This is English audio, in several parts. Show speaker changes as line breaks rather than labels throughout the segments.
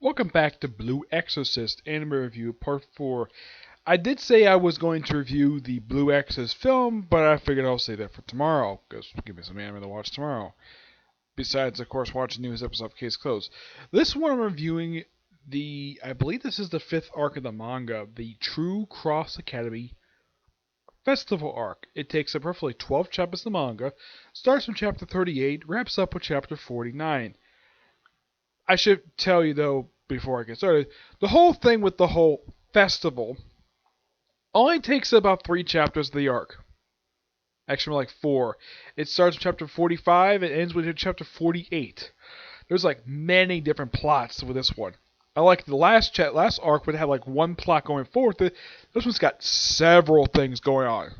Welcome back to Blue Exorcist Anime Review Part 4. I did say I was going to review the Blue Exorcist film, but I figured I'll save that for tomorrow, because give me some anime to watch tomorrow. Besides, of course, watching the newest episode of Case Closed. This one I'm reviewing I believe this is the 5th arc of the manga, the True Cross Academy Festival arc. It takes up roughly 12 chapters of the manga, starts from chapter 38, wraps up with chapter 49. I should tell you, though, before I get started, the whole thing with the whole festival only takes about 3 chapters of the arc. Actually, more like 4. It starts with chapter 45 and ends with chapter 48. There's like many different plots with this one. I like the last arc would have like one plot going forward. This one's got several things going on.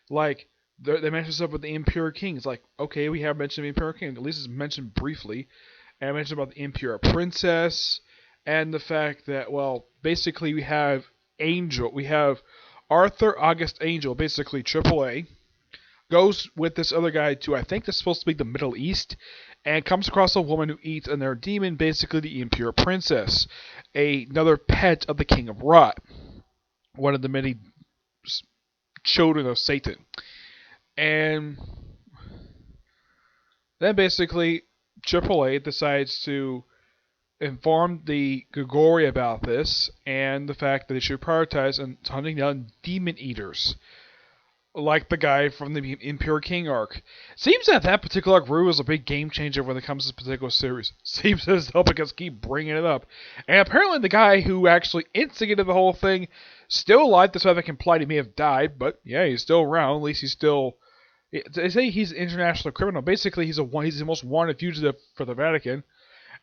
Like, they mention stuff with the Impure King. It's like, okay, we have mentioned the Impure King. At least it's mentioned briefly. And I mentioned about the Impure Princess, and the fact that, well, basically we have Arthur August Angel, basically AAA, goes with this other guy to, I think that's supposed to be the Middle East, and comes across a woman who eats another demon, basically the Impure Princess, another pet of the King of Rot, one of the many children of Satan. And then basically AAA decides to inform the Grigori about this and the fact that they should prioritize on hunting down demon eaters, like the guy from the Impure King arc. Seems that particular arc really was a big game changer when it comes to this particular series. Seems as though because keep bringing it up. And apparently the guy who actually instigated the whole thing still alive, despite the implied he may have died, but yeah, he's still around. At least he's still... They say he's an international criminal. Basically, he's the most wanted fugitive for the Vatican.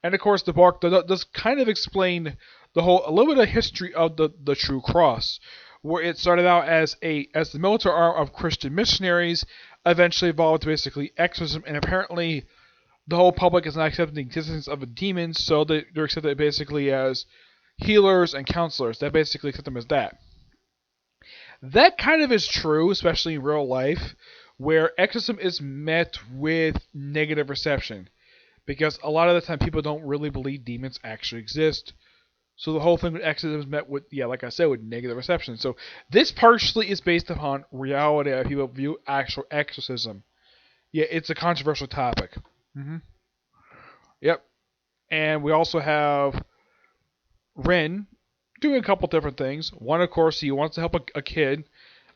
And of course, the book does kind of explain a little bit of history of the True Cross, where it started out as the military arm of Christian missionaries, eventually evolved to basically exorcism, and apparently the whole public is not accepting the existence of a demon, so they're accepted basically as healers and counselors. They basically accept them as that. That kind of is true, especially in real life, where exorcism is met with negative reception. Because a lot of the time people don't really believe demons actually exist. So the whole thing with exorcism is met with, like I said, with negative reception. So this partially is based upon reality how people view actual exorcism. Yeah, it's a controversial topic. Yep. And we also have Ren doing a couple different things. One, of course, he wants to help a kid,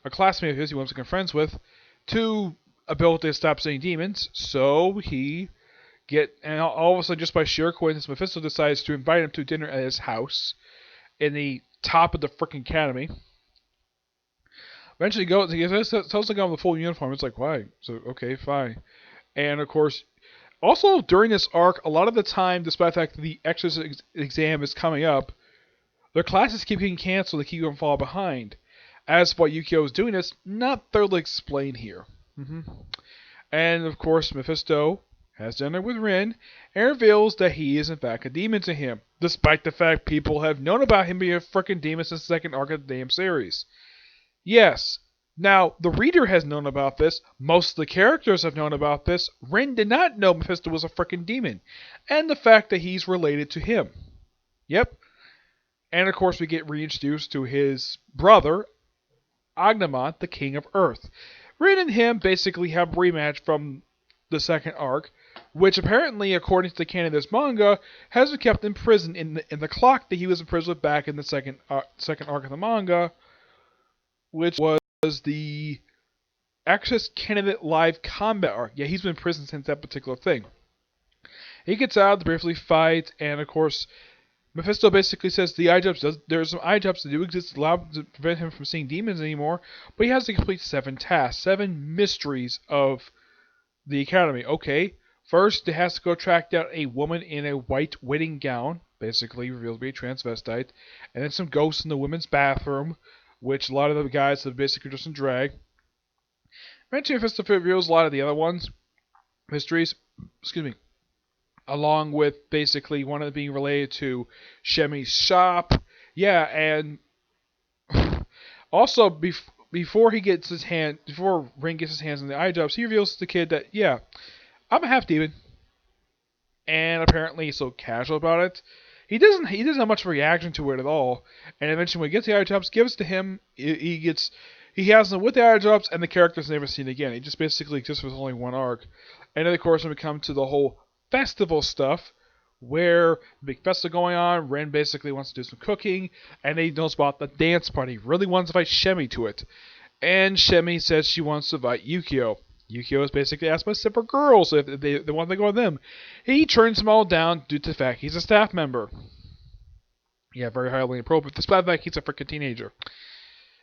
a classmate of his he wants to become friends with, to ability to stop seeing demons. So and all of a sudden, just by sheer coincidence, Mephisto decides to invite him to dinner at his house in the top of the freaking academy. Eventually, he tells the guy in the full uniform. It's like, why? So, okay, fine. And of course, also during this arc, a lot of the time, despite the fact that the exorcist exam is coming up, their classes keep getting canceled. They keep going fall behind. As for what Yukio is doing, it's not thoroughly explained here. And of course, Mephisto has dinner with Rin and reveals that he is in fact a demon to him, despite the fact people have known about him being a freaking demon since the second arc of the damn series. Yes, now the reader has known about this, most of the characters have known about this. Rin did not know Mephisto was a freaking demon, and the fact that he's related to him. Yep. And of course we get reintroduced to his brother, Agnemont, the King of Earth. Rin and him basically have a rematch from the second arc, which apparently, according to the canon of this manga, has been kept in prison in the clock that he was imprisoned back in the second arc of the manga, which was the Exorcist Candidate Live Combat arc. Yeah, he's been in prison since that particular thing. He gets out to briefly fight, and of course, Mephisto basically says there's some eye jobs that do exist that allow to prevent him from seeing demons anymore, but he has to complete 7 tasks, 7 mysteries of the academy. Okay, first it has to go track down a woman in a white wedding gown, basically revealed to be a transvestite, and then some ghosts in the women's bathroom, which a lot of the guys have basically just in drag. Eventually Mephisto reveals a lot of the other mysteries, along with basically one of them being related to Shemi's shop. Yeah, and also before Ring gets his hands on the eye jobs, he reveals to the kid that, I'm a half demon. And apparently he's so casual about it, he doesn't have much reaction to it at all. And eventually when he gets the eye drops, gives to him, he has them with the eye drops, and the character's never seen again. He just basically exists with only one arc. And then of course when we come to the whole festival stuff, where the big festival going on, Ren basically wants to do some cooking, and he knows about the dance party. He really wants to invite Shemi to it. And Shemi says she wants to invite Yukio. Yukio is basically asked by separate girls if they want to go with them. He turns them all down due to the fact he's a staff member. Yeah, very highly inappropriate, despite the fact he's a freaking teenager.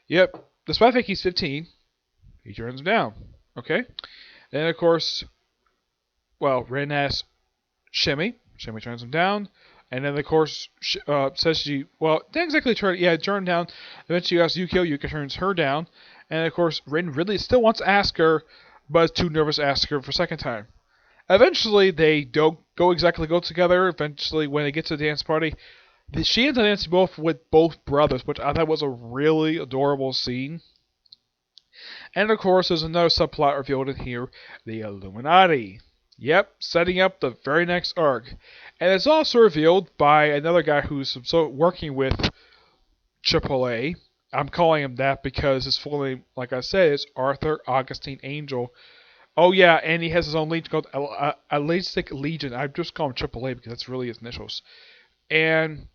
Yep, despite the fact he's 15, he turns them down. Okay? And of course, well, Ren asks Shemi. Shemi turns him down. And then, of course, says she, well, didn't exactly turn down. Eventually, she asks Yukio. Yukio turns her down. And, of course, Rin really still wants to ask her, but is too nervous to ask her for a second time. Eventually, they don't go together. Eventually, when they get to the dance party, she ends up dancing with both brothers, which I thought was a really adorable scene. And, of course, there's another subplot revealed in here, the Illuminati. Yep, setting up the very next arc. And it's also revealed by another guy who's working with AAA. I'm calling him that because his full name, like I said, is Arthur Augustine Angel. Oh yeah, and he has his own legion called Elastic Legion. I just call him AAA because that's really his initials. And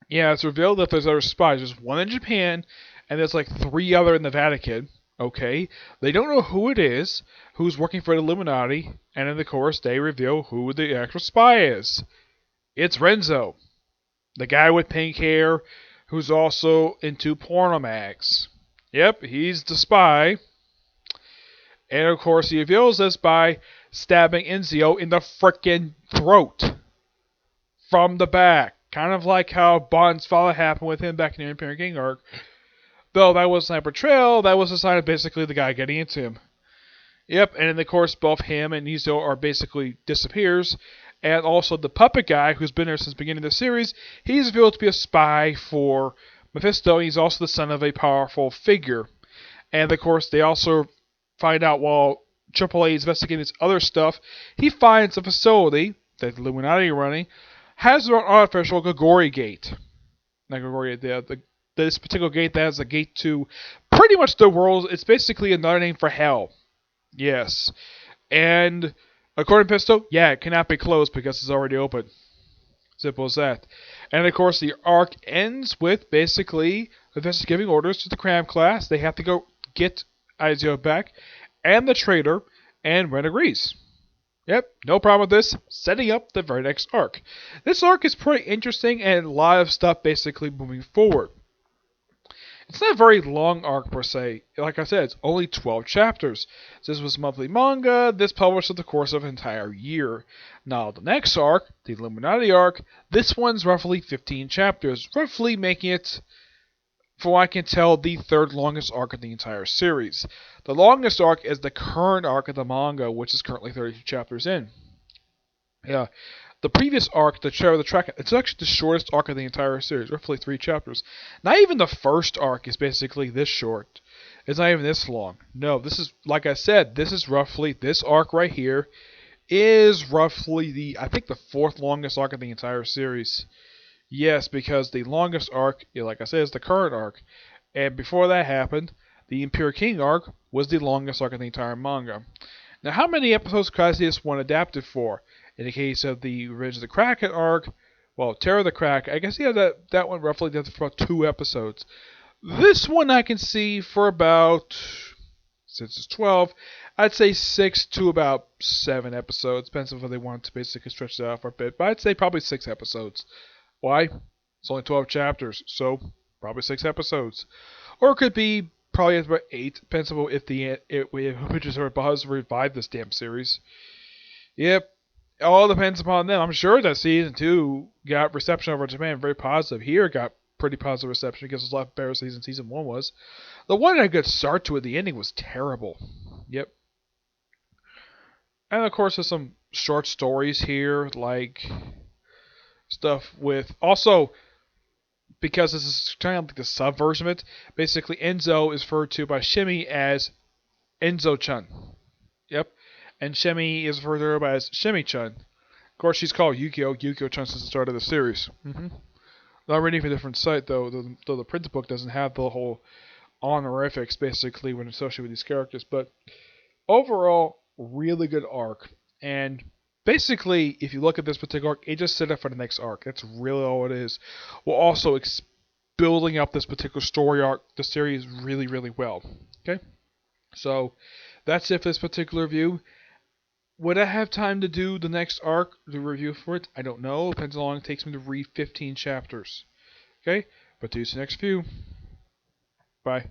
yeah, it's revealed that there's other spies. There's one in Japan, and there's like 3 other in the Vatican. Okay, they don't know who it is, who's working for the Illuminati, and in the course they reveal who the actual spy is. It's Renzo, the guy with pink hair, who's also into porno mags. Yep, he's the spy. And of course he reveals this by stabbing Enzio in the frickin' throat from the back. Kind of like how Bond's father happened with him back in the Imperial King arc. Though that wasn't a portrayal, that was a sign of basically the guy getting into him. Yep, and of course both him and Enzio are basically disappears. And also the puppet guy, who's been there since the beginning of the series, he's revealed to be a spy for Mephisto. He's also the son of a powerful figure. And of course they also find out while AAA is investigating this other stuff, he finds a facility that the Illuminati are running, has their own artificial Gogori Gate. Not Gogori, this particular gate that has a gate to pretty much the world. It's basically another name for hell. Yes. And according to Pisto, yeah, it cannot be closed because it's already open. Simple as that. And of course the arc ends with basically Mephisto giving orders to the Cram class. They have to go get Ezio back and the traitor, and Ren agrees. Yep, no problem with this. Setting up the very next arc. This arc is pretty interesting and a lot of stuff basically moving forward. It's not a very long arc per se. Like I said, it's only 12 chapters. This was monthly manga. This published in the course of an entire year. Now the next arc, the Illuminati arc, this one's roughly 15 chapters, roughly making it, from what I can tell, the 3rd longest arc of the entire series. The longest arc is the current arc of the manga, which is currently 32 chapters in. Yeah. The previous arc, the Chair of the Track, it's actually the shortest arc of the entire series, roughly 3 chapters. Not even the first arc is basically this short. It's not even this long. No, this is, like I said, this arc right here is roughly I think the 4th longest arc of the entire series. Yes, because the longest arc, like I said, is the current arc. And before that happened, the Imperial King arc was the longest arc of the entire manga. Now, how many episodes could I see this one adapted for? In the case of the Revenge of the Kraken arc, well, Terror of the Kraken, I guess that one roughly adapted for about 2 episodes. This one I can see for about, since it's 12, I'd say 6 to about 7 episodes. Depends on whether they want to basically stretch it out for a bit, but I'd say probably 6 episodes. Why? It's only 12 chapters, so probably 6 episodes. Or it could be probably about 8, depends on if Images are about to revive this damn series. Yep. It all depends upon them. I'm sure that season 2 got reception over in Japan very positive. Here it got pretty positive reception because it was a lot better season 1 was. The one had a good start to it, the ending was terrible. Yep. And of course there's some short stories here, like stuff with, also, because this is kind of like the subversion of it, basically Enzo is referred to by Shimi as Enzo-chan. Yep. And Shemi is referred to as Shemi-chan. course, she's called Yukio. Yukio-chan since the start of the series. Not reading from a different site, though the print book doesn't have the whole honorifics, basically, when associated with these characters. But overall, really good arc. And basically, if you look at this particular arc, it just set up for the next arc. That's really all it is. While also building up this particular story arc, the series really, really well. Okay? So, that's it for this particular review. Would I have time to do the next arc, the review for it? I don't know. Depends on how long it takes me to read 15 chapters. Okay? But to see you next review. Bye.